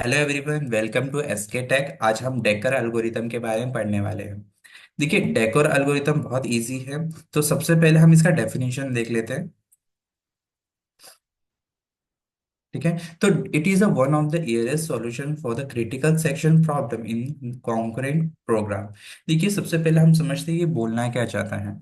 Hello everyone, welcome to SK tech. आज हम decker algorithm के बारे में पढ़ने वाले हैं। देखिए, डेकर एल्गोरिथम बहुत इजी है। तो सबसे पहले हम इसका डेफिनेशन देख लेते हैं। ठीक है। तो it is a one of the easiest solution for the critical section problem in concurrent program. देखिए, सबसे पहले हम समझते हैं ये बोलना क्या चाहता है।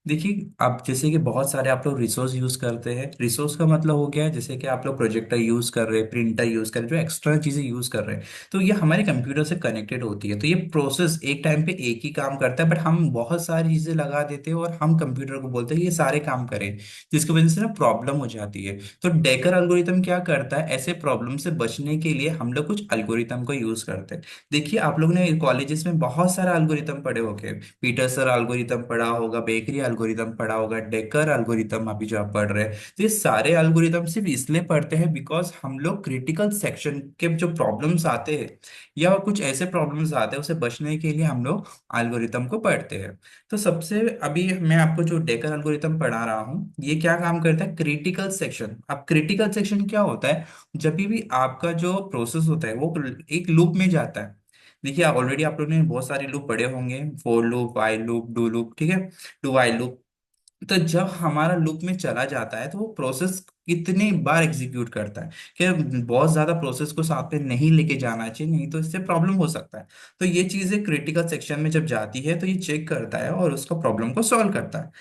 देखिए, आप जैसे कि बहुत सारे आप लोग रिसोर्स यूज करते हैं। रिसोर्स का मतलब हो गया है जैसे कि आप लोग प्रोजेक्टर यूज कर रहे हैं, प्रिंटर यूज कर रहे हैं, जो एक्स्ट्रा चीजें यूज कर रहे हैं। तो ये हमारे कंप्यूटर से कनेक्टेड होती है। तो ये प्रोसेस एक टाइम पे एक ही काम करता है, बट हम बहुत सारी चीजें लगा देते हैं और हम कंप्यूटर को बोलते हैं कि ये सारे काम करें, जिसकी वजह से ना प्रॉब्लम हो जाती है। तो डेकर एल्गोरिथम क्या करता है, ऐसे प्रॉब्लम से बचने के लिए हम लोग कुछ एल्गोरिथम को यूज करते हैं। देखिए, आप लोग ने कॉलेजेस में बहुत सारा एल्गोरिथम पढ़े होंगे। पीटरसन एल्गोरिथम पढ़ा होगा, बेकरी एल्गोरिथम पढ़ा होगा, डेकर एल्गोरिथम अभी जो आप पढ़ रहे हैं। तो ये सारे एल्गोरिथम सिर्फ इसलिए पढ़ते हैं बिकॉज हम लोग क्रिटिकल सेक्शन के जो प्रॉब्लम्स आते हैं या कुछ ऐसे प्रॉब्लम्स आते हैं, उसे बचने के लिए हम लोग एल्गोरिथम को पढ़ते हैं। तो सबसे अभी मैं आपको जो डेकर एल्गोरिथम पढ़ा रहा हूँ, ये क्या काम करता है, क्रिटिकल सेक्शन। अब क्रिटिकल सेक्शन क्या होता है, जब भी आपका जो प्रोसेस होता है वो एक लूप में जाता है। देखिए, ऑलरेडी आप लोगों ने बहुत सारे लूप पढ़े होंगे, for loop, while loop, do loop. ठीक है, डू वाइल लूप। तो जब हमारा लूप में चला जाता है तो वो प्रोसेस कितने बार एग्जीक्यूट करता है, कि बहुत ज्यादा प्रोसेस को साथ में नहीं लेके जाना चाहिए, नहीं तो इससे प्रॉब्लम हो सकता है। तो ये चीजें क्रिटिकल सेक्शन में जब जाती है तो ये चेक करता है और उसका प्रॉब्लम को सॉल्व करता है।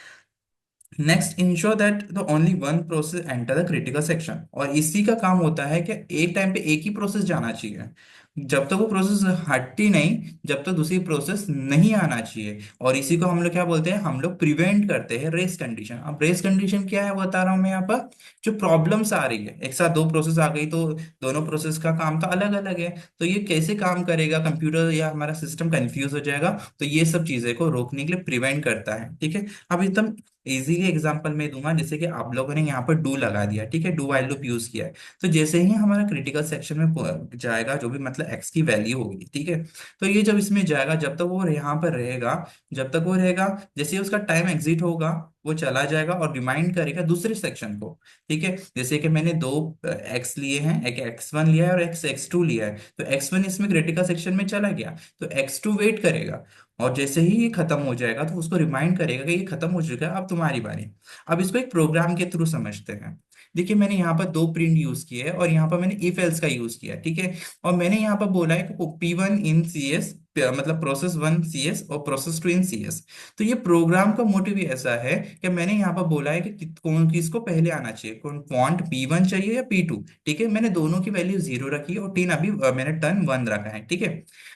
Next, ensure that the only one process enter the critical section. और इसी का काम होता है कि एक टाइम पे एक ही प्रोसेस जाना चाहिए। जब तक वो प्रोसेस हटती नहीं, जब तक दूसरी प्रोसेस नहीं आना चाहिए। और इसी को हम लोग क्या बोलते हैं, हम लोग प्रिवेंट करते हैं रेस कंडीशन। अब रेस कंडीशन क्या है वो बता रहा हूँ मैं यहाँ पर। जो प्रॉब्लम्स आ रही है, एक साथ दो प्रोसेस आ गई तो दोनों प्रोसेस का काम तो अलग अलग है। तो ये कैसे काम करेगा, कंप्यूटर या हमारा सिस्टम कंफ्यूज हो जाएगा। तो ये सब चीजें को रोकने के लिए प्रिवेंट करता है। ठीक है। अब एकदम इजीली एग्जांपल मैं दूंगा, जैसे कि आप लोगों ने यहाँ पर डू लगा दिया, ठीक है, डू वाइल लूप यूज किया है। तो जैसे ही हमारा क्रिटिकल सेक्शन में जाएगा, जो भी मतलब एक्स की वैल्यू होगी, ठीक है। तो ये जब इसमें जाएगा, जब तक वो यहाँ पर रहेगा, जब तक वो रहेगा, जैसे ही उसका टाइम एग्जिट होगा, वो चला जाएगा और रिमाइंड करेगा दूसरे सेक्शन को। ठीक है, जैसे कि मैंने दो एक्स लिए हैं, एक एक्स 1 लिया है और एक्स 2 लिया है। तो एक्स 1 इसमें क्रिटिकल सेक्शन में चला गया, तो एक्स 2 वेट करेगा। और जैसे ही ये खत्म हो जाएगा तो उसको रिमाइंड करेगा कि ये खत्म हो चुका है, अब तुम्हारी बारी। अब इसको एक प्रोग्राम के थ्रू समझते हैं। देखिए, मैंने यहाँ पर दो प्रिंट यूज किए हैं और यहाँ पर मैंने इफ एल्स का यूज किया है, ठीक है। और मैंने यहाँ पर बोला है कि P1 in CS, मतलब प्रोसेस 1 CS और प्रोसेस 2 इन CS। तो ये प्रोग्राम का मोटिव ही ऐसा है कि मैंने यहाँ पर बोला है कि कौन किसको पहले आना चाहिए, कौन फॉन्ट P1 चाहिए या P2। ठीक है, मैंने दोनों की वैल्यू 0 रखी है और तीन अभी मैंने टर्न 1 रखा है। ठीक है।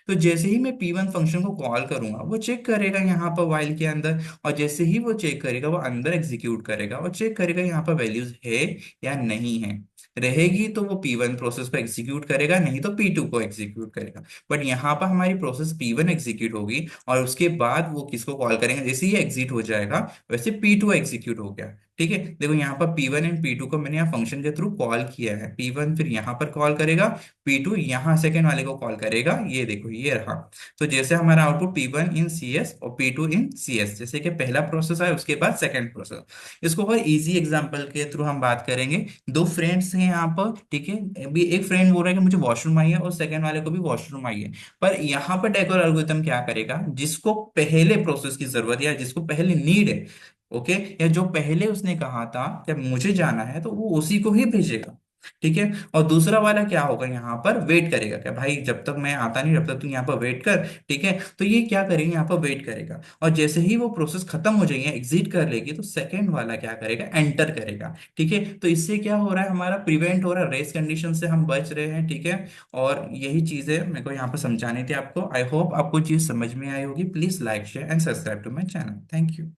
तो जैसे ही मैं P1 फंक्शन को कॉल करूंगा, वो चेक करेगा यहाँ पर वाइल के अंदर। और जैसे ही वो चेक करेगा, वो अंदर एग्जीक्यूट करेगा और चेक करेगा यहाँ पर वैल्यूज है या नहीं है। रहेगी तो वो P1 प्रोसेस को एग्जीक्यूट करेगा, नहीं तो P2 को एग्जीक्यूट करेगा। बट यहाँ पर हमारी प्रोसेस P1 एग्जीक्यूट होगी और उसके बाद वो किसको कॉल करेंगे, जैसे ही एग्जिट हो जाएगा वैसे P2 एग्जीक्यूट हो गया। ठीक है, देखो यहाँ पर P1 एंड P2 को मैंने यहाँ फंक्शन के थ्रू कॉल किया है। P1 फिर यहाँ पर कॉल करेगा, P2 यहाँ सेकेंड वाले को कॉल करेगा, ये देखो ये रहा। तो जैसे हमारा आउटपुट P1 in CS और P2 in CS, जैसे कि पहला प्रोसेस है उसके बाद सेकंड प्रोसेस। इसको और इजी एग्जांपल के थ्रू हम बात करेंगे। दो फ्रेंड्स हैं यहाँ पर, ठीक है। अभी एक फ्रेंड बोल रहा है कि मुझे वॉशरूम आई है और सेकंड वाले को भी वॉशरूम आई है। पर यहाँ पर डेकोर एल्गोरिथम क्या करेगा, जिसको पहले प्रोसेस की जरूरत है या जिसको पहले नीड है, ओके, या जो पहले उसने कहा था कि मुझे जाना है, तो वो उसी को ही भेजेगा। ठीक है। और दूसरा वाला क्या होगा, यहाँ पर वेट करेगा क्या, भाई जब तक मैं आता नहीं जब तक तू यहाँ पर वेट कर। ठीक है, तो ये क्या करेंगे, यहाँ पर वेट करेगा और जैसे ही वो प्रोसेस खत्म हो जाएगी, एग्जिट कर लेगी, तो सेकंड वाला क्या करेगा, एंटर करेगा। ठीक है, तो इससे क्या हो रहा है, हमारा प्रिवेंट हो रहा है, रेस कंडीशन से हम बच रहे हैं। ठीक है। और यही चीजें मेरे को यहाँ पर समझानी थी आपको। आई होप आपको चीज समझ में आई होगी। Please like share and subscribe to my channel. Thank you.